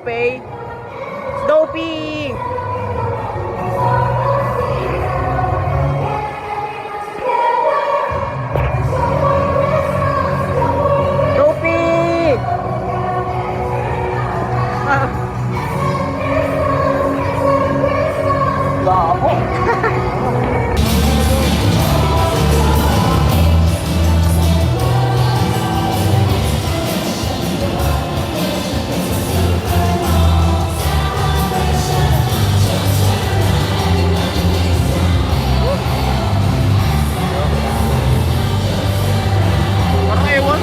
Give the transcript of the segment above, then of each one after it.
Pay. Dopey! Dopey! Labo. Parang ewan.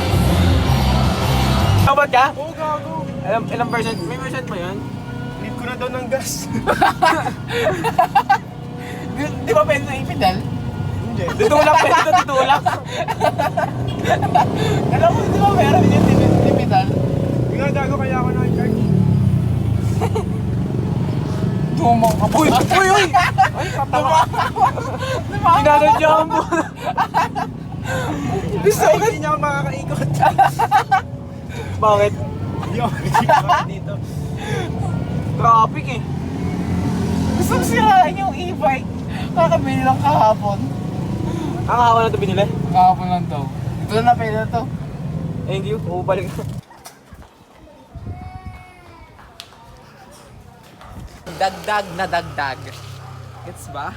Tawad ka? Oo, gago. Ilang percent? May percent ba yun? Need ko na daw ng gas. Di ba pwede na ipidal? Hindi. Tutulak, pwede na tutulak. Alam mo, di ba meron yung tipidal? Nga, gago kaya ako na-charge. Tumang ka. Uy! Uy! Uy! Ay, katama. Ginagadya mo. Gusto ko hindi niya ako makakaikot. Bakit? Hindi ako makakaikot dito. Traffic eh. Gusto ko sirain yung e-bike. Kakabili lang kahapon. Ang kahapon na ito binili? Kahapon lang to. Ito na pwede na to. Thank you. Bumalik na. Dagdag na dagdag. Gets ba?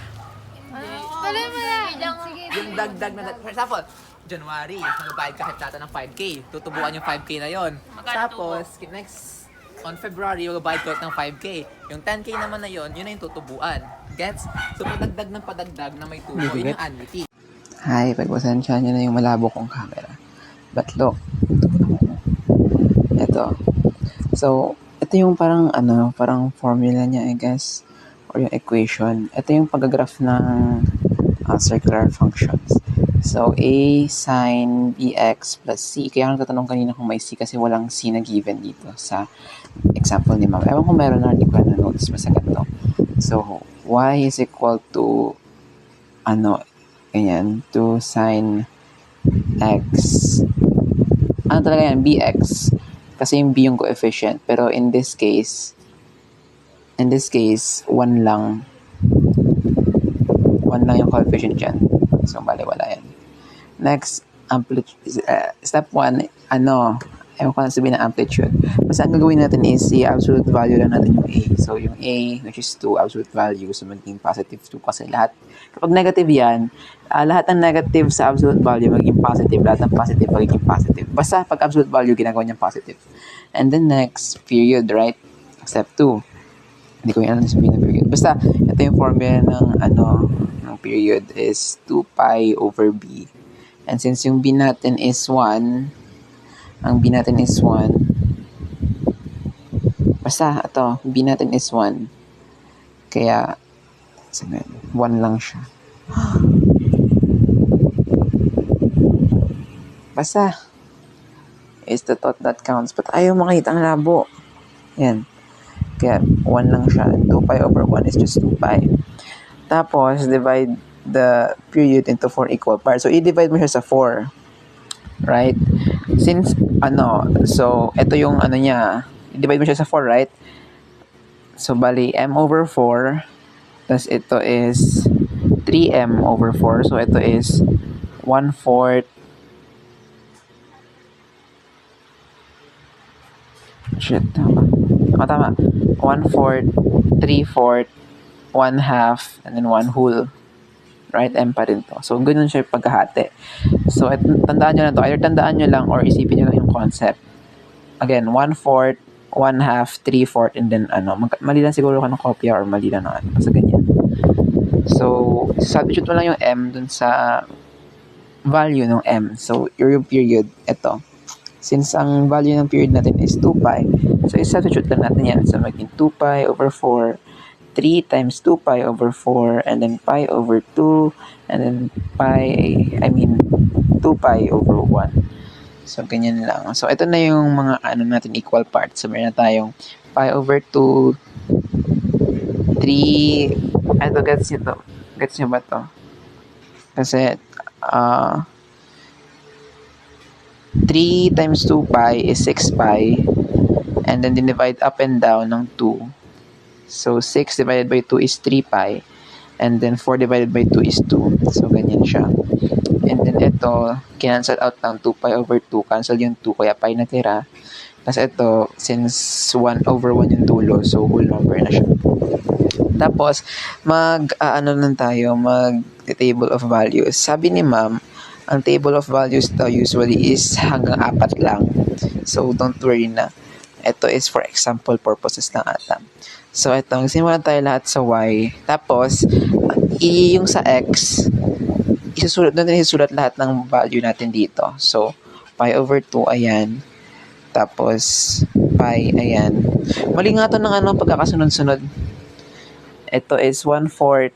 Tuloy mo na. Sige. Yung dagdag na dagdag. For example, January, magbabayad ka kata ng 5K. Tutubuan yung 5K na yon. Tapos, next, on February, magbabayad ka ng 5K. Yung 10K naman na yon, yun na yung tutubuan. Gets? So, padagdag ng padagdag na may tubo, yun yung annuity. Hi, pagpasensya nyo na yung malabo kong camera. But look, ito. So, ito yung parang formula niya, I guess, or yung equation. Ito yung pag-graph ng circular functions. So, A sin bx plus c. Kaya ako nagtatanong kanina kung may c kasi walang c na given dito sa example ni ma'am. Ewan kung meron na, hindi ko na notice basta ganito. So, y is equal to ganyan, 2 sin x. Ano talaga yan? Bx. Kasi yung b yung coefficient. Pero in this case, 1 lang. 1 lang yung coefficient dyan. So, bali, wala yan. Next, step 1, ewan ko na sabihin ng amplitude. Basta ang gagawin natin is absolute value lang natin yung a. So, yung a, which is 2, absolute value. So, magiging positive 2 kasi lahat. Kapag negative yan, lahat ng negative sa absolute value magiging positive. Lahat ng positive magiging positive. Basta pag absolute value, ginagawa niyang positive. And then next, period, right? Step 2. Hindi ko yan sabihin ng period. Basta, ito yung formula ng period is 2 pi over b. And since yung b natin is 1, ang b natin is 1, basta, ito, b natin is 1. Kaya, 1 lang siya. Basta, is the thought that counts. But ayaw makita ang labo. Yan. Kaya, 1 lang siya. And 2 pi over 1 is just 2 pi. Tapos, divide the period into 4 equal parts. So, i-divide mo siya sa 4. Right? Since, so, ito yung niya. I-divide mo siya sa 4, right? So, bali, m over 4. Tapos, ito is 3m over 4. So, ito is 1/4. Shit, tama. Tama. 1/4, 3/4, 1/2, and then 1 whole. Right? M pa rin to. So, ganun siya yung pagkahati. So, tandaan nyo na to. Either tandaan nyo lang or isipin nyo lang yung concept. Again, 1/4, 1/2, 3/4, and then mali lang siguro ka ng kopya or mali lang na basta ganyan. So, substitute mo lang yung M dun sa value ng M. So, yung period, ito. Since ang value ng period natin is 2 pi, so i-substitute lang natin yan. So, maging 2 pi over 4, 3 times 2 pi over 4, and then pi over 2, and then 2 pi over 1. So, ganyan lang. So, ito na yung mga natin equal parts. So, meron na tayong pi over 2, 3, ito, gets nyo to. Gets nyo ba to? Kasi, 3 times 2 pi is 6 pi. And then dinivide up and down ng 2. So 6 divided by 2 is 3 pi. And then 4 divided by 2 is 2. So ganyan siya. And then ito, cancel out ng 2 pi over 2. Cancel yung 2, kaya pi natira. Tapos ito, since 1 over 1 yung dulo, so whole number na siya. Tapos, ano lang tayo, table of values. Sabi ni ma'am, ang table of values daw usually is hanggang 4 lang. So, don't worry na. Ito is for example purposes lang ata. So, ito, magsimula tayo lahat sa y. Tapos, yung sa x, isusulat lahat ng value natin dito. So, pi over 2, ayan. Tapos, pi, ayan. Mali nga ito ng pagkakasunod-sunod. Ito is 1/4,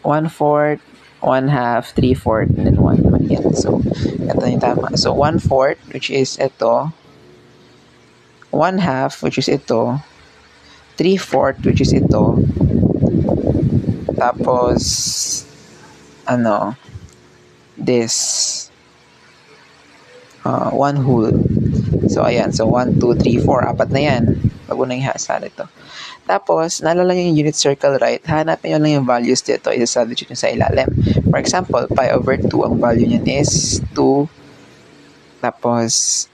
1/4, 1/2, 3/4, and then 1. Mali yan. So, ito yung tama. So, 1/4, which is ito. 1/2, which is ito. 3/4, which is ito. Tapos, this. 1 whole. So, ayan. So, 1, 2, 3, 4. Apat na yan. Wag mo na ihasal ito. Tapos, naalala nyo yung unit circle, right? Hanapin nyo lang yung values dito. Isa-substitute nyo sa ilalim. For example, pi over 2, ang value nyan is 2. Tapos,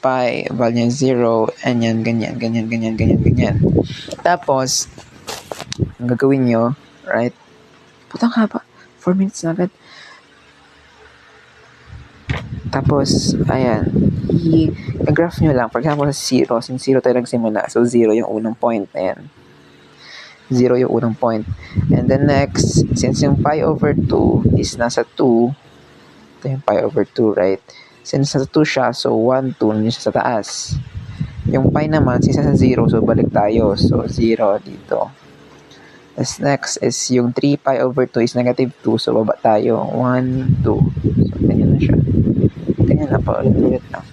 pi, value nyan 0. And yan, ganyan. Tapos, ang gagawin nyo, right? Putang haba. 4 minutes na agad. Tapos, ayan, i-graph nyo lang. For example, 0. Since 0 tayo nagsimula. So, 0 yung unang point. Ayan. 0 yung unang point. And then next, since yung pi over 2 is nasa 2, ito yung pi over 2, right? Since nasa 2 siya, so 1, 2, yun siya sa taas. Yung pi naman, since nasa 0, so balik tayo. So, 0 dito. As next is yung 3 pi over 2 is negative 2, so baba tayo. 1, 2. So, ganyan na siya. Ganyan na po, ulit lang.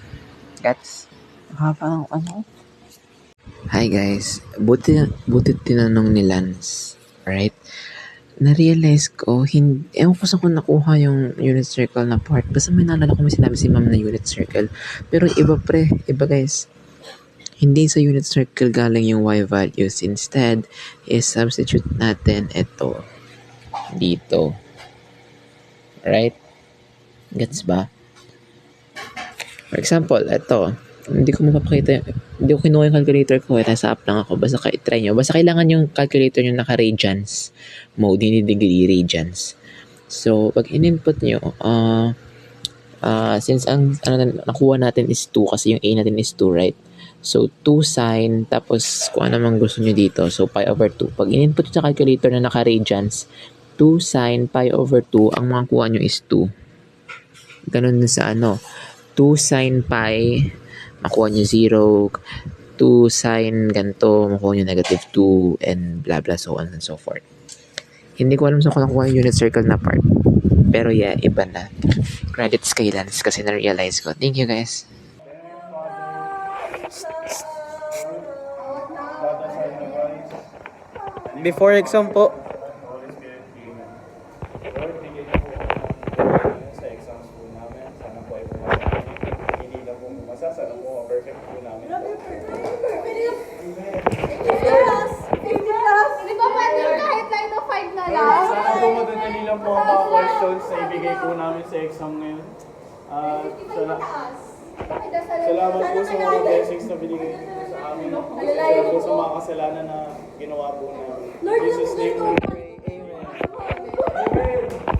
Gets? Haba ng Hi guys, buti tinanong ni Lance, right? Na-realize ko, ewan ko saan ko nakuha yung unit circle na part. Basta may naalala ko may sinabi si ma'am na unit circle. Pero iba guys. Hindi sa unit circle galing yung y values. Instead, is substitute natin ito dito. Right? Gets ba? For example, ito. Hindi ko kinuha yung calculator ko. Nasa app lang ako. Basta try nyo. Basta kailangan yung calculator nyo naka-radians mode, hindi degree, radians. So, pag in-input nyo, since ang nakuha natin is 2 kasi yung a natin is 2, right? So, 2 sine, tapos kung ano namang gusto nyo dito. So, pi over 2. Pag in-input sa calculator na naka-radians, 2 sine pi over 2, ang makakuha nyo is 2. Ganun sa 2 sine pi, makuha nyo 0. 2 sine ganito, makuha nyo negative 2, and blah blah, so on and so forth. Hindi ko alam saan ko nakuha yung unit circle na part. Pero yeah, iba na. Credits kay Lance kasi na-realize ko. Thank you guys. Before exam po. Sa exams po namin, sana po ay pumasa. Hindi lang po pumasa, sana po perfect po namin. Di ba pwede kahit 9 to 5 na lang? Sana po madadali lang po ang mga questions na ibigay po namin sa exam ngayon. Salamat po sa mga blessings na binigay niyo po sa amin. Salamat po sa mga kasalanan na ginawa po namin. Jesus name we pray.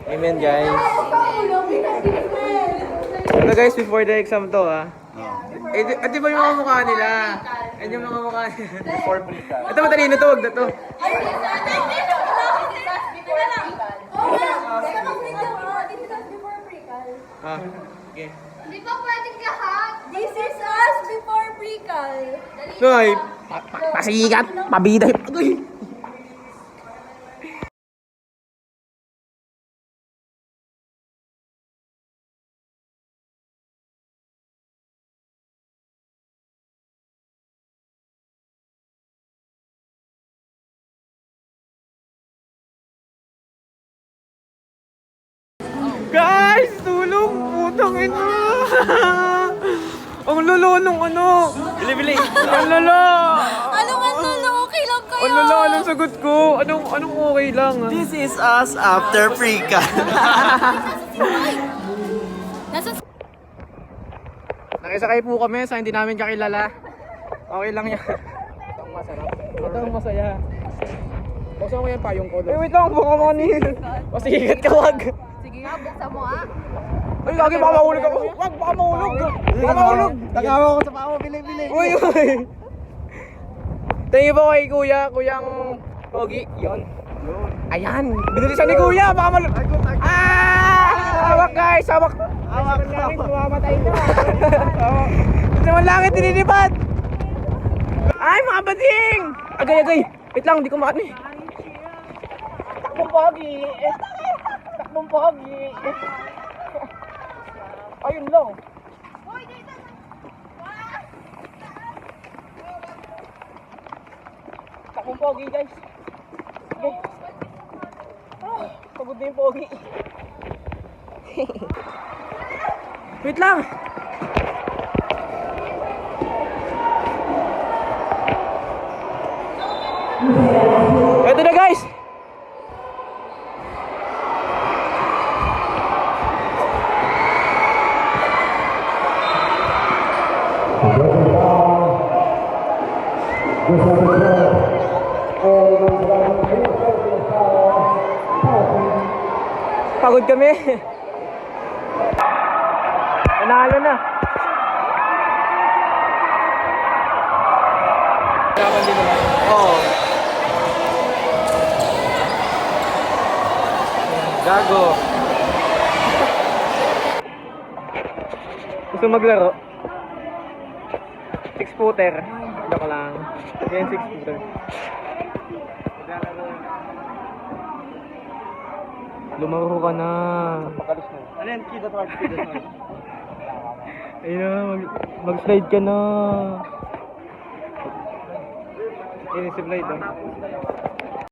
Amen, guys. Ano guys, before the exam to, di ba yung mga mukha nila? Yan yung mga mukha nila. Before pre-cal. Ito matalino to, wag na to. Okay. Di ba pwedeng lahat? This is us before pre-cal. Noy, pasikat, pabida. Guys, tulong, putang ina. Ang lolo nung ano. Bili. Ang lolo. Anong ano? Okay lang kayo? Ang lolo, anong sagot ko? Anong okay lang? This is us after pre-cal. Nasa Nakisakay po kami sa hindi namin kakilala. Okay lang yan. Ito ang masarap. Ito ang masaya. Buksan mo yan payong ko doon. Wait lang, baka makanin. Masigat ka, wag. Sige nga, buksan mo ah. Ay, lagi baka mahulog ako. Wag, baka mahulog. Baka mahulog. Tagawa ko sa pao, bili. Uy. Thank you po kay Kuyang Pogi. Yun. Ayan. Binilisan ni Kuya, baka hawak guys, hawak. Hawak langit, mamatay na. Ito naman langit, dinilipad. Ay, mga bading! Agay. Wait lang, hindi ko makani. Takbong pogi. Ayun lang. Takbong pogi, guys. Okay. Pagod na yung pogi. Wait lang! Ito na guys! Pagod kami. Panalo na. Oo. Gago. Gusto maglaro? Six-footer. Joke lang. Yan, six-footer. Lumaro ka na. Ano yan? Kid at heart. Ayun na, mag-slide ka na. Ini si Blade, oh.